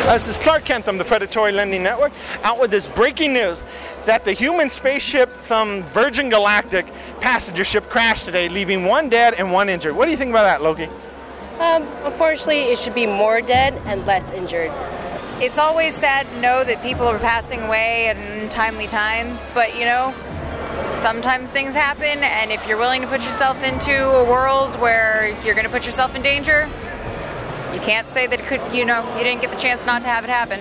This is Clark Kent from the Predatory Lending Network, out with this breaking news that the human spaceship Virgin Galactic passenger ship crashed today, leaving 1 dead and 1 injured. What do you think about that, Loki? Unfortunately, it should be more dead and less injured. It's always sad to know that people are passing away at an untimely time, but you know, sometimes things happen, and if you're willing to put yourself into a world where you're going to put yourself in danger, you can't say that it could, you didn't get the chance not to have it happen.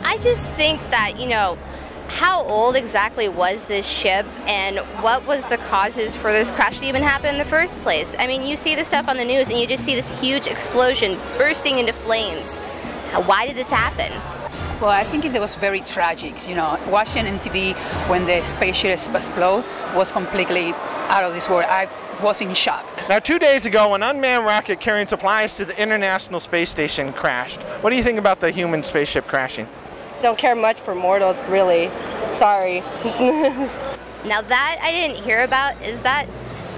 I just think that, how old exactly was this ship and what was the causes for this crash to even happen in the first place? I mean, you see the stuff on the news and you just see this huge explosion bursting into flames. Why did this happen? Well, I think it was very tragic. Watching on TV when the spaceship exploded was completely out of this world. I was in shock. Now, 2 days ago, an unmanned rocket carrying supplies to the International Space Station crashed. What do you think about the human spaceship crashing? Don't care much for mortals, really. Sorry. Now that I didn't hear about is that,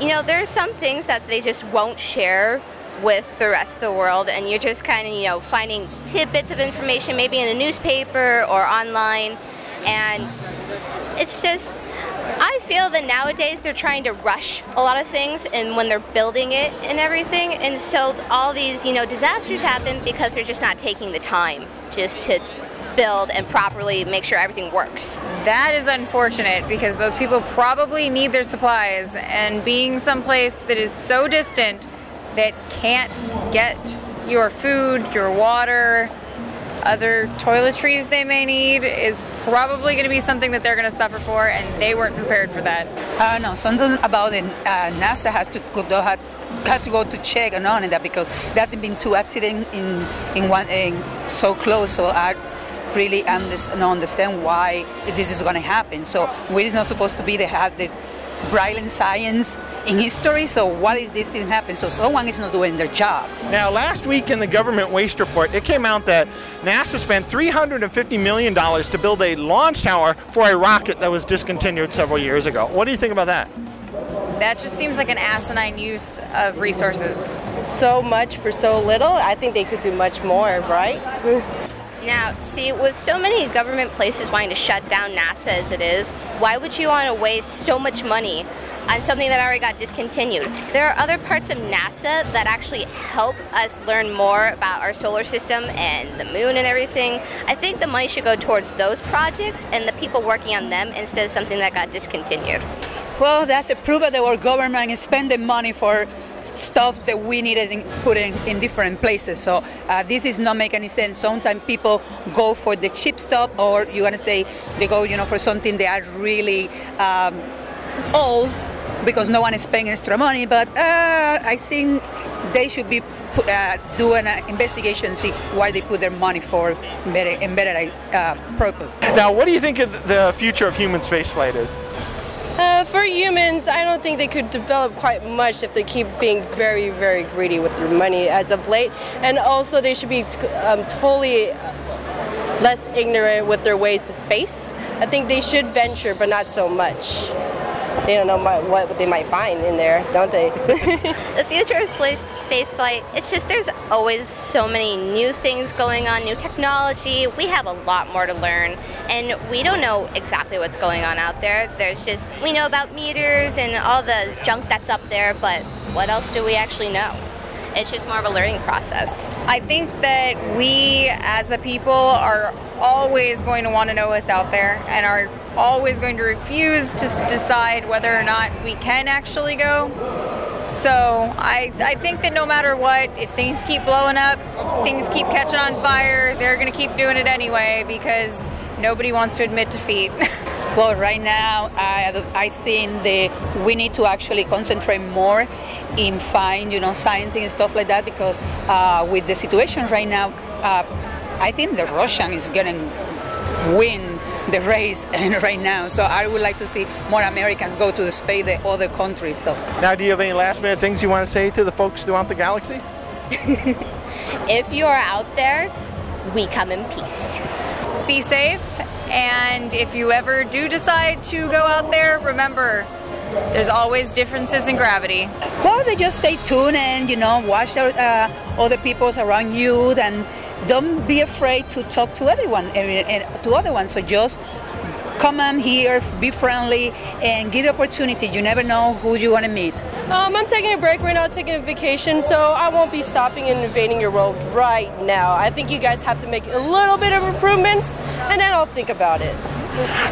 there's some things that they just won't share with the rest of the world, and you're just kind of, finding tidbits of information maybe in a newspaper or online, and it's just, I feel that nowadays they're trying to rush a lot of things and when they're building it and everything, and so all these, disasters happen because they're just not taking the time just to build and properly make sure everything works. That is unfortunate because those people probably need their supplies, and being someplace that is so distant that can't get your food, your water, other toiletries they may need is probably going to be something that they're going to suffer for, and they weren't prepared for that. No, something about it. NASA had to go to check on that because there hasn't been 2 accidents in so close. So I really don't understand why this is going to happen. So we're not supposed to be the brilliant science in history, so why is this thing happen? So someone is not doing their job. Now, last week in the government waste report, it came out that NASA spent $350 million to build a launch tower for a rocket that was discontinued several years ago. What do you think about that? That just seems like an asinine use of resources. So much for so little. I think they could do much more, right? Now, see, with so many government places wanting to shut down NASA as it is, why would you want to waste so much money on something that already got discontinued? There are other parts of NASA that actually help us learn more about our solar system and the moon and everything. I think the money should go towards those projects and the people working on them instead of something that got discontinued. Well, that's a proof that our government is spending money for stuff that we needed and put in different places. So this is not making any sense. Sometimes people go for the cheap stuff, or you want to say they go, for something they are really old because no one is paying extra money. But I think they should be doing an investigation and see why they put their money for better purpose. Now, what do you think of the future of human spaceflight is? For humans, I don't think they could develop quite much if they keep being very, very greedy with their money as of late. And also they should be totally less ignorant with their ways to space. I think they should venture, but not so much. They don't know what they might find in there, don't they? The future of space flight, it's just there's always so many new things going on, new technology. We have a lot more to learn, and we don't know exactly what's going on out there. We know about meters and all the junk that's up there, but what else do we actually know? It's just more of a learning process. I think that we as a people are always going to want to know what's out there and are always going to refuse to decide whether or not we can actually go. So I think that no matter what, if things keep blowing up, things keep catching on fire, they're going to keep doing it anyway because nobody wants to admit defeat. Well, right now, I think that we need to actually concentrate more in find, science and stuff like that, because with the situation right now, I think the Russian is going to win the race right now. So I would like to see more Americans go to the space than other countries. So. Now, do you have any last minute things you want to say to the folks throughout the galaxy? If you are out there, we come in peace. Be safe, and if you ever do decide to go out there, remember, there's always differences in gravity. Well, they just stay tuned and, watch other people around you, and don't be afraid to talk to anyone, to other ones. So just come on here, be friendly, and give the opportunity. You never know who you want to meet. I'm taking a break right now, taking a vacation, so I won't be stopping and invading your world right now. I think you guys have to make a little bit of improvements, and then I'll think about it.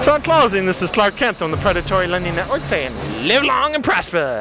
So in closing, this is Clark Kent on the Predatory Lending Network saying, live long and prosper.